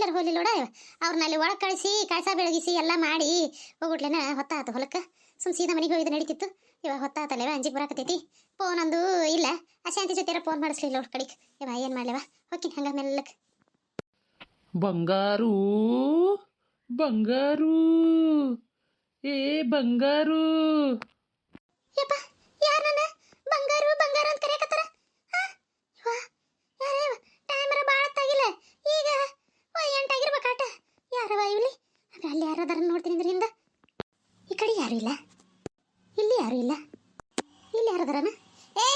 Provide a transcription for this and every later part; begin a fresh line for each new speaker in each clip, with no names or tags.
ಎಲ್ಲರೂ ಹೋಗ್ಲಿಲ್ಲ ನೋಡ. ಅವ್ರನ್ನ ಅಲ್ಲಿ ಒಳಗೆ ಕಳಸ ಬೆಳಗಿಸಿ ಎಲ್ಲ ಮಾಡಿ ಹೋಗ್ಬಿಟ್ಲೇನ ಹೊತ್ತಾತು ಹೊಲಕ್ಕೆ. ಸೀದಾ ಮನೆಗೆ ಹೋಗಿದ್ದು ನಡೀತಿತ್ತು. ಇವಾಗ ಹೊತ್ತಾತಲ್ಲವ ಅಂಜಿಗೆ ಬರಾಕತೈತಿ. ಫೋನ್ ಅಂದು ಇಲ್ಲ, ಅಶಾಂತಿ ಜೊತೆ ಫೋನ್ ಮಾಡಿಸ್ಲಿಲ್ಲ ಅವ್ರ ಕಡೆಗೆ. ಇವ ಏನು ಮಾಡ್ಲೇವ ಹೋಗ್ತೀನಿ ಹಂಗ ಮೆಲ್ಲಕ್ಕೆ.
ಬಂಗಾರು ಬಂಗಾರು ಏ ಬಂಗಾರು.
ಯಪ್ಪ ಯಾರು ನನ್ನ ಬಂಗಾರು ಬಂಗಾರು ಅಂತ ಕರೆಯಕತ್ತಾರ? ಟೈಮರ ಭಾಳ ತಾಗಿಲ್ಲ, ಈಗ 8 ಆಗಿರ್ಬೇಕಾಟ. ಯಾರವ ಇವಲಿ? ಅಲ್ಲಿ ಯಾರದಾರ ನೋಡ್ತೀನಿ ಅಂದ್ರೆ ಹಿಂದ. ಈ ಕಡೆ ಯಾರು ಇಲ್ಲ, ಇಲ್ಲಿ ಯಾರು ಇಲ್ಲ, ಇಲ್ಲಿ ಯಾರದಾರನ? ಏ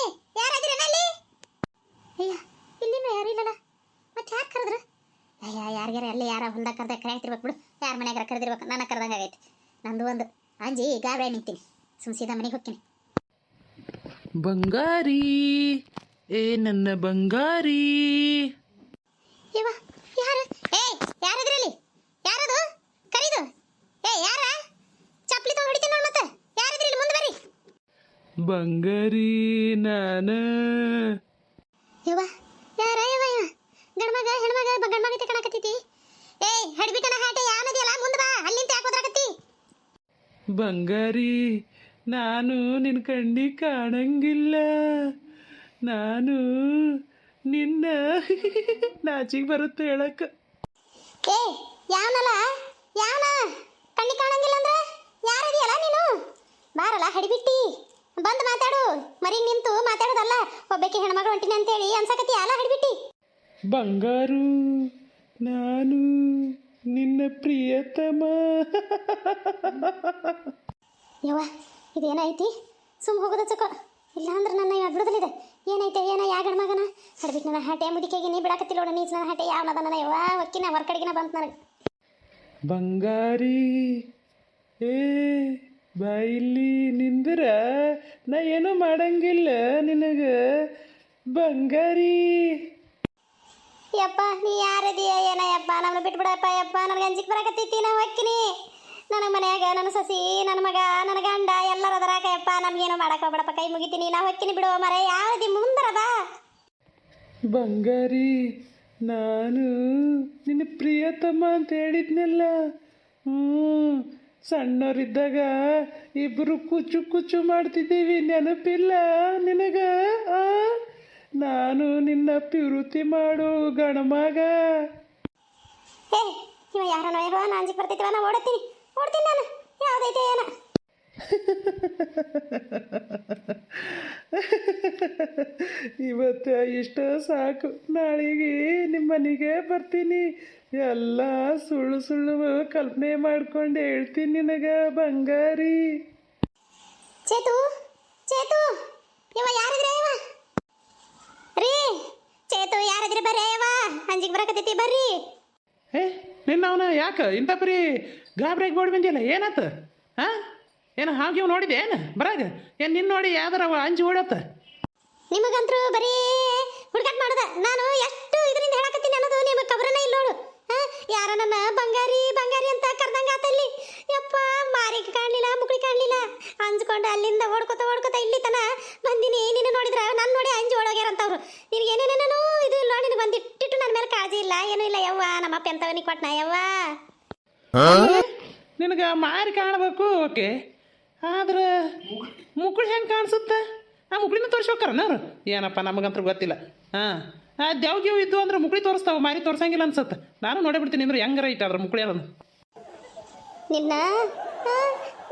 ಯಾರಾದಿರನ ಅಲ್ಲಿ? ಅಯ್ಯ ಇಲ್ಲಿನೂ ಯಾರು ಇಲ್ಲಲ್ಲ, ಮತ್ತೆ ಯಾರು ಕರೆದ್ರ? ಅಯ್ಯ ಯಾರಿಗಾರ ಅಲ್ಲಿ ಯಾರ ಹೊಲ್ದಾಗ ಕರೆದ ಕರೆಯಾಗ್ತಿರ್ಬೇಕು ಬಿಡು. ಯಾರ ಮನ್ಯಾಗಾರ ಕರೆದಿರ್ಬೇಕು, ನನ್ನ ಕರೆದಂಗೆ ಆಗೈತೆ. ನಂದು ಒಂದು ಅಂಜಿ ಗಾಬರಿ ನಿಂತೀನಿ. ಸೀದಾ ಮನೆಗೆ ಹೋಗ್ತೀನಿ.
ಬಂಗಾರಿ ಏ ನನ್ನ ಬಂಗಾರಿ.
ಇವ ಯಾರು? ಏ ಯಾರದ್ರಲ್ಲಿ? ಯಾರದು ಕರೀದು? ಏ ಯಾರ? ಚಪ್ಪಲಿ ತಗೊಂಡು ಹೊಡಿತೀನಿ ನೋಡಿ. ಮತ್ತೆ ಯಾರದ್ರಲ್ಲಿ? ಮುಂದೆ ಬರ್ರಿ.
ಬಂಗಾರಿ ನಾನ.
ಇವ ಯಾರ? ಇವ ಗಂಡ್ಮಗ ಹೆಣ್ಮಗ? ಗಂಡ್ಮಗ ಕಣಕತ್ತೀತಿ. ಏ ಹಡ್ಬಿಕನ ಹಾಟೆ ಯಾನದಿಯಲ್ಲ, ಮುಂದೆ ಬಾ. ಅಲ್ಲಿಂದ ಯಾಕೆ ಹೋದ್ರಾಕತ್ತಿ?
ಬಂಗಾರಿ ನಾನು ನಿನ್ನ ಕಣ್ಣಿ ಕಾಣಂಗಿಲ್ಲ. ನಾನು ನಿನ್ನ ನಾಚಿಗೆ ಬರುತ್ತೆ ಹೇಳಕ್ಕ.
ಏ ಯಾವನಲ್ಲ ಯಾವನ ಕಣ್ಣಿ ಕಾಣಂಗಿಲ್ಲ ಅಂದ್ರೆ ಯಾರದಿಯಲ್ಲ ನೀನು? ಬಾರಲ್ಲ ಹಡಿಬಿಟ್ಟಿ, ಬಂದು ಮಾತಾಡು. ಮರಿ ನಿಂತು ಮಾತಾಡೋದಲ್ಲ. ಒಬ್ಬಕ್ಕೆ ಹೆಣ್ಮಗಳು ಹೊಂಟಿನಿ ಅಂತೇಳಿ ಅನ್ಸಕತ್ತಿ ಅಲ್ಲ ಹಡಿಬಿಟ್ಟಿ.
ಬಂಗಾರು ನಾನು ನಿನ್ನ ಪ್ರಿಯತಮ.
ಯವ್ವ ಇದೇನೈತಿ? ಸುಮ್ಮ ಹೋಗೋದ ಚಕೋ, ಇಲ್ಲಾಂದ್ರೆ ನನ್ನ ಬಿಡೋದಲ್ಲಿದೆ. ಏನೈತೆ ಏನ? ಯಾ ಗಂಡ್ಮಗನ ಹಡ್ಬಿಟ್ಟು ನನ್ನ ಹಾಟೆ ಮುದಿಕೆಗೆ ನೀ ಬಿಡಾಕತ್ತಿಲ್ಲ ನೋಡ. ನೀಚ್ ನನ್ನ ಹಾಟೆ ಯಾವನದ ನನ್ನ ಯವ್ವ ಒಕ್ಕಿನ ಹೊರಕಡೆಗಿನ ಬಂತು ನನಗೆ.
ಬಂಗಾರಿ ಏ ಬಾಯಿಲಿ ನಿಂದ್ರ ನಾ ಏನೂ ಮಾಡಂಗಿಲ್ಲ ನಿನಗೆ. ಬಂಗಾರಿ
ಯಪ್ಪ ನೀ ಯಾರದಿಯ ಏನ ಯಪ್ಪ? ನಮ್ಮನ್ನ ಬಿಟ್ಬಿಡಪ್ಪ ಯಪ್ಪ. ನನಗೆ ಅಂಜಿಕೆ ಬರಾಕತ್ತೈತಿ. ನಾ ಹೊಕ್ಕಿನಿ. ನನಗೆ ಮನ್ಯಾಗ ನನ್ನ ಸಸಿ, ನನ್ನ ಮಗ, ನನ್ನ ಗಂಡ ಎಲ್ಲರ ಅದರಾಕ ಯಪ್ಪ. ನಮ್ಗೇನೋ ಮಾಡಕ್ಕೆ ಹೋಗ್ಬೇಡಪ್ಪ, ಕೈ ಮುಗಿತೀನಿ. ನಾ ಹೊಕ್ಕಿನಿ ಬಿಡುವ ಮರೆ. ಯಾವದಿ ಮುಂದರದ?
ಬಂಗಾರಿ ನಾನು ನಿನ್ನ ಪ್ರಿಯತಮ ಅಂತ ಹೇಳಿದ್ನಲ್ಲ. ಸಣ್ಣವರಿದ್ದಾಗ ಇಬ್ಬರು ಕುಚ್ಚು ಕುಚ್ಚು ಮಾಡ್ತಿದ್ದೀವಿ, ನೆನಪಿಲ್ಲ ನಿನಗ? ನಾನು ನಿನ್ನ ಪಿರುತಿ ಮಾಡು ಗಣಮಗ.
ಏ ಇವ ಯಾರನೋ ಇರುವ? ನಾ ಅಂಜಿಕೆ ಬರ್ತೈತಿವ. ನಾ ಓಡತ್ತೀನಿ ನಾನು. ಯಾವ್ದೈತೆ ಏನ?
ಇವತ್ತು ಇಷ್ಟ ಸಾಕು, ನಾಳೆಗೆ ನಿಮ್ಮ ಮನೆಗೆ ಬರ್ತೀನಿ. ಎಲ್ಲ ಸುಳ್ಳು ಸುಳ್ಳು ಕಲ್ಪನೆ ಮಾಡ್ಕೊಂಡು ಹೇಳ್ತೀನಿ ನಿನಗ ಬಂಗಾರಿ.
ಚೇತು ಚೇತು ಇವ ಯಾರಿದ್ರೆ? ಇವ ರೀ ಚೇತು ಯಾರಿದ್ರೆ? ಬರ್ರಿ ಇವ ಅಂಜಿಗೆ ಬರಕತ್ತೈತಿ, ಬರ್ರಿ.
ಏ ನಿನ್ನವನ ಯಾಕೆ ಇಂಥ ಪರಿ ಗಾಬ್ರಿಗೆ ಓಡಿ ಬಂದಿಲ್ಲ? ಏನಾತ? ಹಾಂ ಏನು ಹಾಗೆ ನೋಡಿದೆ ಏನು ಬರಾಗ? ಏನು ನಿನ್ನ ನೋಡಿ ಯಾವ್ದಾರ ಅಂಜಿ ಓಡತ್ತ?
ನಿಮಗಂತರೂ ಬರೀ ಹುಡುಗಾಟ ಮಾಡೋದ. ನಾನು ಎಷ್ಟು ಇದರಿಂದ ಹೇಳಕತ್ತೀನಿ ಅನ್ನೋದು ನಿಮಗೆ ಖಬರನೇ ಇಲ್ಲ ನೋಡು. ಯಾರ ನನ್ನ ಬಂಗಾರಿ ಬಂಗಾರಿ ಅಂತ ಕರ್ದಂಗ ಆತ ಇಲ್ಲಿ. ಯಪ್ಪ ಮಾರಿಗೆ ಕಾಣಲಿಲ್ಲ, ಮುಕ್ಳಿ ಕಾಣಲಿಲ್ಲ. ಅಂಜ್ಕೊಂಡು ಅಲ್ಲಿಂದ ಓಡ್ಕೋತ ಇಲ್ಲಿ ತನ ಬಂದಿನಿ. ನೀನು ನೋಡಿದ್ರ ನಾನು ನೋಡಿ ಅಂಜಿ ಓಡೋಗ್ಯಾರಂತವ್ರು. ನಿನಗೆ ಏನೇನೇನೋ ಇದು ಇಲ್ಲ. ನಿನಗೆ ಬಂದಿಟ್ಟಿಟ್ಟು ನನ್ನ ಮೇಲೆ ಕಾಳಜಿ ಇಲ್ಲ, ಏನೂ ಇಲ್ಲ ಯವ್ವ. ನಮ್ಮಪ್ಪ ಎಂತವನಿಗೆ ಕೊಟ್ನ ಯವ್ವ.
ನಿನಗೆ ಮಾರಿ ಕಾಣಬೇಕು ಓಕೆ, ಆದ್ರೆ ಮುಕ್ಳು ಹೆಂಗೆ ಕಾಣಿಸುತ್ತೆ? ಆ ಮುಕ್ಳಿನ ತೋರಿಸ್ಬೇಕಾರ ಅವ್ರು? ಏನಪ್ಪ ನಮಗಂತೂ ಗೊತ್ತಿಲ್ಲ. ಹಾಂ ದೇವ್ಗಿವ್ ಇದ್ದು ಅಂದ್ರೆ ಮುಕ್ಳಿ ತೋರಿಸ್ತಾವೆ, ಮಾರಿ ತೋರ್ಸಂಗಿಲ್ಲ ಅನ್ಸುತ್ತೆ. ನಾನು ನೋಡಿಬಿಡ್ತೀನಿ ಅಂದ್ರೆ ಹೆಂಗಾರ ಇಟ್ಟಾದ್ರೆ ಮುಕ್ಳಿ ಅದನ್ನು.
ನಿನ್ನ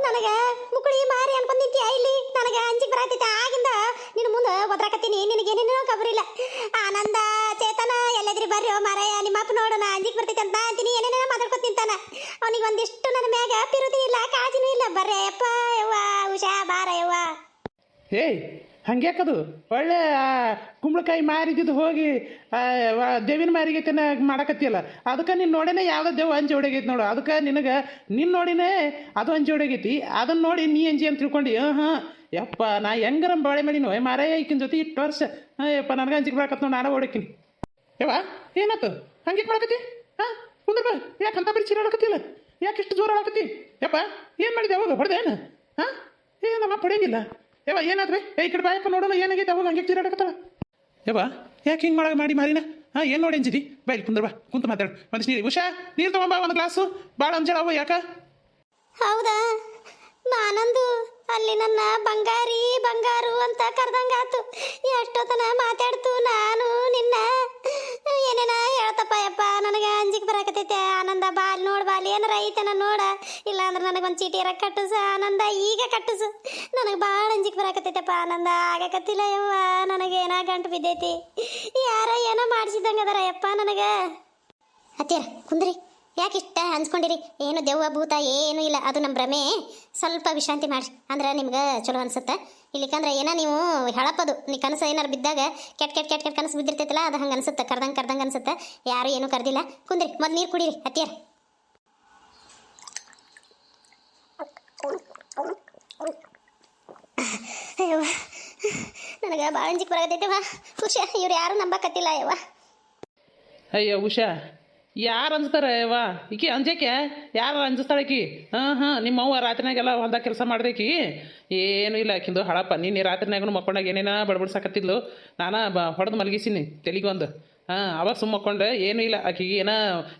ನನಗೆ ಮುಕ್ಳಿ ಮಾರಿ ಅನ್ಕೊಂಡ್ ನಿಂತೀಯ ಇಲ್ಲಿ. ನನಗೆ ಅಂಜಿಗೆ ಬರಾತೈತೆ ಆಗಿಂದ. ನಿನ್ನ ಮುಂದೆ ಒದ್ರಾಕತ್ತೀನಿ. ನಿನಗೇನೇನೋ ಖಬರಿಲ್ಲ. ಆನಂದ ಚೇತನ ಎಲ್ಲದ್ರಿ ಬರ್ರಿ ಮಾರಾಯ. ನಿಮ್ಮ ಅಪ್ಪ ನೋಡು ನಾ ಅಂಜಿಗೆ ಬರ್ತೈತೆ ಅಂತ ಅಂತೀನಿ. ಏನೇನೇನೋ ಮಾತಾಡ್ಕೊತ ನಿಂತಾನ. ಅವನಿಗೆ ಒಂದಿಷ್ಟು ನನ್ನ ಮ್ಯಾಗ ಪಿರುತಿ ಇಲ್ಲ, ಕಾಳಜಿನೂ ಇಲ್ಲ. ಬರ್ರೆ ಯಪ್ಪ ಯವ್ವ ಉಷಾ ಬಾರ ಯವ್ವ.
ಏಯ್ ಹಂಗ್ಯಾಕದು? ಒಳ್ಳೆ ಕುಂಬಳಕಾಯಿ ಮಾರಿದ್ದು ಹೋಗಿ ದೇವಿನ ಮಾರಿಗೆ ಮಾಡಕತ್ತಿಯಲ್ಲ, ಅದಕ್ಕೆ ನೀನು ನೋಡೇನೆ ಯಾವುದೋ ದೇವ್ ಅಂಜಿ ಹೊಡೆಗೈತಿ ನೋಡು. ಅದಕ್ಕೆ ನಿನಗೆ ನಿನ್ನ ನೋಡಿನೇ ಅದು ಅಂಜಿ ಹೊಡೆಗೈತಿ. ಅದನ್ನು ನೋಡಿ ನೀ ಅಂಜಿ ಅಂತ ತಿಳ್ಕೊಂಡು ಹಾಂ ಯಪ್ಪ ನಾ ಹೆಂಗಾರ ಬಾಳೆ ಮಾಡಿನೋ ಮಾರಾಯ ಈಕಿನ ಜೊತೆ ಇಟ್ಟು ವರ್ಷ. ಯಪ್ಪ ನನಗೆ ಅಂಜಿಗೆ ಬರಾಕತ್ ನೋಡಿ, ನಾನು ಓಡಕ್ಕಿನಿ. ಯವ್ವ ಏನಾಯ್ತು ಹಂಗೆ ಮಾಡಕತ್ತಿ? ಹಾಂ ಕುಂದ್ರ ಬಾ. ಯಾಕೆ ಅಂತ ಬರೀ ಚೀರಾಡಕತ್ತಿಲ್ಲ? ಯಾಕೆ ಇಷ್ಟು ಜೋರ ಆಡಕತ್ತಿ? ಯಪ್ಪ ಏನು ಮಾಡಿದೆ ಅವಾಗ? ಹೊಡೆದೇನು? ಹಾಂ ಏನಮ್ಮ ಹೊಡೆಯಂಗಿಲ್ಲ. ಯವ್ವ ಏನಾದ್ರೆ? ಈ ಕಡೆ ಬಾಯಪ್ಪ ನೋಡೋಣ ಏನಾಗೈತೆ? ಅವಾಗ ಹಂಗೆ ಚೀರಾಡಕತ್ತಲ್ಲ. ಯವ್ವ ಯಾಕೆ ಹಿಂಗೆ ಮಾಡಿ ಮಾರಿನ? ಹಾಂ ಏನು ನೋಡಿ ಅಂಜಿದಿ ಬಾ ಇಲ್ಲಿ ಕುಂದ್ರ ಬಾ ಕುಂತ ಮಾತಾಡು ಒಂದಿಷ್ಟು ನೀರು ಉಷಾ ನೀರು ತೊಗೊಂಬಾ ಒಂದು ಗ್ಲಾಸು ಭಾಳ ಅಂಜಾಳ ಅವ ಯಾಕ
ಹೌದಾ ನಾನಂದು ಅಲ್ಲಿ ನನ್ನ ಬಂಗಾರು ಅಂತ ಕರ್ದಂಗಾತು ಎಷ್ಟೊತ್ತನ ಮಾತಾಡ್ತು ನಾನು ನಿನ್ನ ಏನೇನ ಹೇಳ್ತಪ್ಪ ಯಪ್ಪ ನನಗೆ ಅಂಜಿಕೆ ಬರಾಕತೈತೆ ಆನಂದ ಬಾಲ್ ನೋಡ್ ಬಾಲ್ ಏನಾರ ಐತೆನ ನೋಡ ಇಲ್ಲ ಅಂದ್ರೆ ನನಗೊಂದು ಚೀಟಿಯರ ಕಟ್ಟಿಸು ಆನಂದ ಈಗ ಕಟ್ಟಿಸು ನನಗೆ ಭಾಳ ಅಂಜಿಕೆ ಬರಾಕತೈತಪ್ಪ ಆನಂದ ಆಗಕತ್ತಿಲ್ಲ ಯವ್ವ ನನಗೇನ ಗಂಟು ಬಿದ್ದೈತಿ ಯಾರ ಏನೋ ಮಾಡಿಸಿದಂಗೆ ಅದರ ಯಪ್ಪ ನನಗೆ ಅತ್ತೀರ ಕುಂದ್ರಿ ಯಾಕೆ ಇಷ್ಟ ಹಂಚ್ಕೊಂಡಿರಿ ಏನು ದೆವ್ವ ಭೂತ ಏನೂ ಇಲ್ಲ ಅದು ನಮ್ಮ ಭ್ರಮೆ ಸ್ವಲ್ಪ ವಿಶ್ರಾಂತಿ ಮಾಡಿರಿ ಅಂದ್ರೆ ನಿಮ್ಗೆ ಚಲೋ ಅನ್ಸುತ್ತೆ ಇಲ್ಲಿಕಂದ್ರೆ ಏನೋ ನೀವು ಹೇಳಪ್ಪದು ನೀ ಕನಸು ಏನಾರು ಬಿದ್ದಾಗ ಕೆಟ್ಟ ಕನಸು ಬಿದ್ದಿರ್ತೈತಲ್ಲ ಅದು ಹಂಗೆ ಅನ್ಸುತ್ತೆ ಕರ್ದಂಗೆ ಅನ್ಸುತ್ತೆ ಯಾರು ಏನೂ ಕರೆದಿಲ್ಲ ಕುಂದ್ರಿ ಮೊದಲು ನೀರು ಕುಡೀರಿ ಅತ್ತಿಯಾರ ಅಯ್ಯವ್ವ ನನಗೆ ಭಾಳ ಅಂಜಿಕೆ ಬರಾಕತ್ತೈತವ್ವ ಖುಷಿ ಇವ್ರು ಯಾರು ನಂಬಕತ್ತಿಲ್ಲ ಅಯ್ಯವ್ವ
ಅಯ್ಯೋ ಉಷಾ ಯಾರು ಅಂಜ್ತಾರೆ ಯವ್ವ ಈಕಿ ಅಂಜಕ್ಕೆ ಯಾರು ಅಂಜಿಸ್ತಾಳಕಿ ಹಾಂ ನಿಮ್ಮವ್ವ ರಾತ್ರಿನಾಗೆಲ್ಲ ಹೊಲ್ದಾಗ ಕೆಲಸ ಮಾಡ್ದಕಿ ಏನೂ ಇಲ್ಲ ಆಕಿಂದು ಹಳಪ್ಪ ನೀನು ರಾತ್ರಿನಾಗೂ ಮಕ್ಕೊಂಡಾಗ ಏನೇನ ಬಡ್ಬಡ್ಸಾಕತ್ತಿದ್ಲು ನಾನು ಹೊಡೆದು ಮಲಗಿಸೀನಿ ತೆಲಿಗೊಂದು ಅವಾಗ ಸುಮ್ಮ ಮಕ್ಕೊಂಡೆ ಏನೂ ಇಲ್ಲ ಆಕಿಗೆ ಏನೋ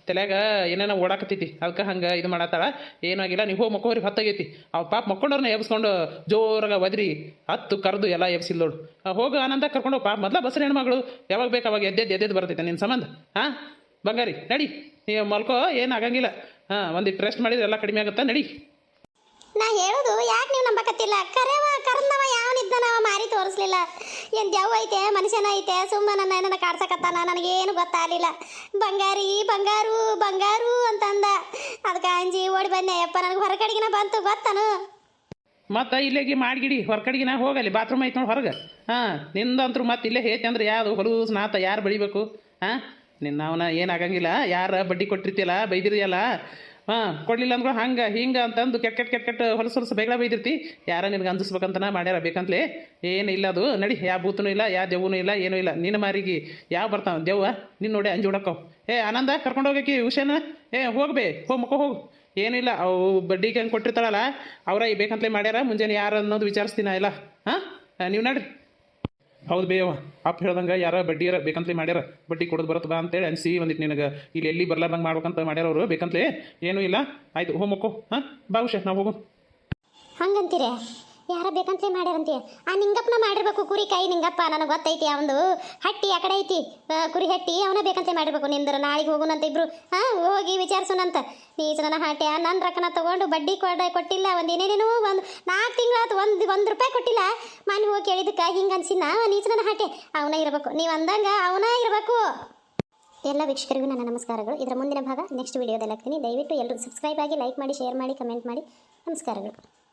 ತಲೆಯಾಗ ಏನೇನೋ ಓಡಾಕತ್ತೈತಿ ಅದಕ್ಕೆ ಹಂಗೆ ಇದು ಮಾಡತ್ತಾಳ ಏನೂ ಆಗಿಲ್ಲ ನೀವು ಹೋಗಿ ಮಕ್ಕೋರಿ ಹೊತ್ತಾಗೈತಿ ಅವ್ ಪಾಪ ಮಕ್ಕೊಂಡವ್ರನ್ನ ಎಬ್ಸ್ಕೊಂಡು ಜೋರಾಗ ಒದ್ರಿ ಹತ್ತು ಕರೆದು ಎಲ್ಲ ಎಬ್ಸಿಲ್ ನೋಡು ಹೋಗು ಆನಂದ ಕರ್ಕೊಂಡು ಪಾಪ ಮೊದಲ ಬಸ್ರ ಹೆಣ್ಮಗಳು ಯಾವಾಗ ಬೇಕು ಅವಾಗ ಎದ್ದೆದ್ದು ಬರ್ತೈತೆ ನಿನ್ನ ಸಂಬಂಧ ಹಾಂ ಬಂಗಾರಿ ನಡಿ ನೀವು ಮಲ್ಕೋ ಏನು ಆಗಂಗಿಲ್ಲ ಒಂದಿಟ್ಟು ರೆಸ್ಟ್ ಮಾಡಿದ್ರೆ ಎಲ್ಲ ಕಡಿಮೆ ಆಗುತ್ತಾ ನಡಿ
ನಾ ಹೇಳೋದು ಯಾಕೆ ನೀವು ನಂಬಕತ್ತಿಲ್ಲ ಕರೆದವ ಯಾವನಿದ್ದನವ ಮಾರಿ ತೋರಿಸ್ಲಿಲ್ಲ ಏನು ದೆವ್ವ ಐತೆ ಮನುಷ್ಯನ ಐತೆ ಸುಮ್ಮನೆ ನನ್ನ ಕಾಡ್ಸಕತ್ತಾನ ನನಗೇನು ಗೊತ್ತಾಗಲಿಲ್ಲ ಬಂಗಾರು ಅಂತಂದ ಅದಕ್ಕೆ ಅಂಜಿ ಓಡಿ ಬಂದೆ ಅಪ್ಪ ನನಗೆ ಹೊರಗಡೆಗಿನ ಬಂತು ಗೊತ್ತಾನು
ಮತ್ತು ಇಲ್ಲೇಗಿ ಮಾಡಿಗಿಡಿ ಹೊರಗಡೆಗಿನ ಹೋಗಲಿ ಬಾತ್ರೂಮ್ ಐತೆ ನೋಡಿ ಹೊರಗೆ ನಿಂದಂತರು ಮತ್ತೆ ಇಲ್ಲೇ ಹೇತಿ ಅಂದ್ರೆ ಯಾವುದು ಹೊಲೂಸ್ ನಾತ ಯಾರು ಬೆಳಿಬೇಕು ನಿನ್ನ ಅವನ ಏನಾಗಂಗಿಲ್ಲ ಯಾರು ಬಡ್ಡಿ ಕೊಟ್ಟಿರ್ತಿಯಲ್ಲ ಬೈದಿರಿಯಲ್ಲ ಕೊಡಲಿಲ್ಲ ಅಂದ್ರೆ ಹಂಗೆ ಹಿಂಗೆ ಅಂತಂದು ಕೆಟ್ಟ ಹೊಲಸು ಬೇಗ ಬೈದಿರ್ತಿ ಯಾರ ನಿನಗೆ ಅಂಜಿಸ್ಬೇಕಂತನ ಮಾಡ್ಯಾರ ಬೇಕಂತಲೇ ಏನು ಇಲ್ಲ ಅದು ನಡಿ ಯಾವ ಭೂತನೂ ಇಲ್ಲ ಯಾವ ದೆವ್ವನೂ ಇಲ್ಲ ಏನೂ ಇಲ್ಲ ನಿನ್ನ ಮಾರಿಗೆ ಯಾವ ಬರ್ತಾವ ದೆವ್ವ ನಿನ್ನ ನೋಡಿ ಅಂಜಿ ಹುಡಕ್ಕವು ಆನಂದ ಕರ್ಕೊಂಡು ಹೋಗಕ್ಕೆ ವಿಷಯನ ಹೋಗ್ಬೇ ಮಕ್ಕೋ ಹೋಗು ಏನಿಲ್ಲ ಅವು ಬಡ್ಡಿಗೆ ಹಂಗೆ ಕೊಟ್ಟಿರ್ತಾಳಲ್ಲ ಅವರ ಬೇಕಂತಲೇ ಮಾಡ್ಯಾರ ಮುಂಜಾನೆ ಯಾರು ಅನ್ನೋದು ವಿಚಾರಿಸ್ತೀನ ಇಲ್ಲ ನೀವು ನಡ್ರಿ ಹೌದು ಬೇವ ಅಪ್ಪ ಹೇಳ್ದಂಗೆ ಯಾರ ಬಡ್ಡಿಯರ ಬೇಕಂತಲೇ ಮಾಡ್ಯಾರ ಬಡ್ಡಿ ಕೊಡೋದು ಬರುತ್ತೆ ಬಾ ಅಂತೇಳಿ ಅನ್ಸಿ ಒಂದಿಟ್ಟು ನಿನಗೆ ಇಲ್ಲಿ ಎಲ್ಲಿ ಬರ್ಲಾರ್ದಂಗೆ ಮಾಡ್ಬೇಕಂತ ಮಾಡ್ಯಾರ ಅವರು ಬೇಕಂತಲೇ ಏನೂ ಇಲ್ಲ ಆಯ್ತು ಹೋಮಕ್ಕೋ ಬಾ ಉಷಾ ನಾವು ಹೋಗು
ಹಂಗಂತೀರ ಯಾರ ಬೇಕಂತಲೇ ಮಾಡ್ಯಾರಂತೀಯ ಆ ನಿಂಗಪ್ಪನ ಮಾಡಿರ್ಬೇಕು ಕುರಿ ಕೈ ನಿಂಗಪ್ಪ ನನಗೆ ಗೊತ್ತೈತಿ ಅವನು ಹಟ್ಟಿ ಆ ಕಡೆ ಐತಿ ಕುರಿ ಹಟ್ಟಿ ಅವನ ಬೇಕಂತಲೇ ಮಾಡಿರ್ಬೇಕು ನಿಂದ್ರ ನಾಳೆಗೆ ಹೋಗುನಂತ ಇಬ್ರು ಹೋಗಿ ವಿಚಾರಿಸೋಣಂತ ನನ್ನ ಹಾಟೆ ನನ್ನ ರೊಕ್ಕನ ತೊಗೊಂಡು ಬಡ್ಡಿ ಕೊಟ್ಟಿಲ್ಲ ಒಂದು ಏನೇನೇನೋ ಒಂದು 4 ತಿಂಗಳಾಯ್ತು ಒಂದು ರೂಪಾಯಿ ಕೊಟ್ಟಿಲ್ಲ ಮನೆ ಹೋಗಿ ಕೇಳಿದಕ್ಕೆ ಹಿಂಗೆ ಅನ್ಸಿನ ನನ್ನ ಹಾಟೆ ಅವನ ಇರಬೇಕು ನೀವು ಅಂದಂಗೆ ಅವನ ಇರಬೇಕು ಎಲ್ಲ ವೀಕ್ಷಕರಿಗೂ ನನ್ನ ನಮಸ್ಕಾರಗಳು ಇದರ ಮುಂದಿನ ಭಾಗ ನೆಕ್ಸ್ಟ್ ವಿಡಿಯೋದಲ್ಲಿ ಹಾಕ್ತೀನಿ ದಯವಿಟ್ಟು ಎಲ್ಲರೂ ಸಬ್ಸ್ಕ್ರೈಬ್ ಆಗಿ ಲೈಕ್ ಮಾಡಿ ಶೇರ್ ಮಾಡಿ ಕಮೆಂಟ್ ಮಾಡಿ ನಮಸ್ಕಾರಗಳು